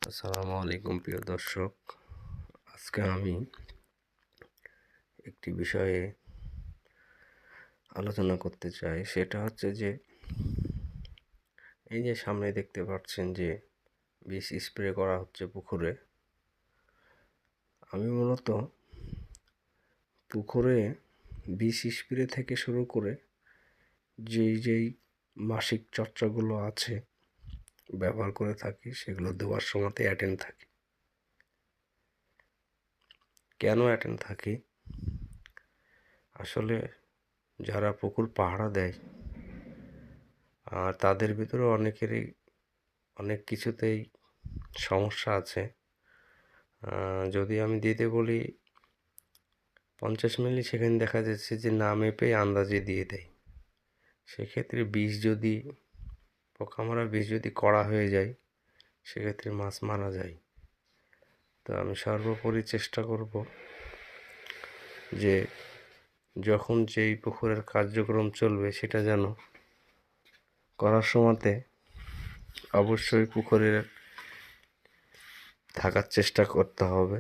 আসসালামু আলাইকুম প্রিয় দর্শক। আজকে আমি একটি বিষয়ে আলোচনা করতে চাই। সেটা হচ্ছে যে এই যে সামনে দেখতে পাচ্ছেন যে বিষ স্প্রে করা হচ্ছে পুকুরে। আমি মূলত পুকুরে বিষ স্প্রে থেকে শুরু করে যেই মাসিক চর্চাগুলো আছে ব্যবহার করে থাকি, সেগুলো দেওয়ার সময়তে অ্যাটেন্ড থাকি। কেন অ্যাটেন্ড থাকি? আসলে যারা পুকুর পাহারা দেয় আর তাদের ভিতরে অনেকেরই অনেক কিছুতেই সমস্যা আছে। যদি আমি দিতে বলি 50 মিলি, সেখানে দেখা যাচ্ছে যে না মেপেই আন্দাজে দিয়ে দেয়। সেক্ষেত্রে বিষ যদি পোকামারা বিষ যদি কড়া হয়ে যায়, সেক্ষেত্রে মাছ মারা যায়। তো আমি সর্বোপরি চেষ্টা করব যে যখন যেই পুকুরের কার্যক্রম চলবে সেটা যেন করার সময়তে অবশ্যই পুকুরে থাকার চেষ্টা করতে হবে।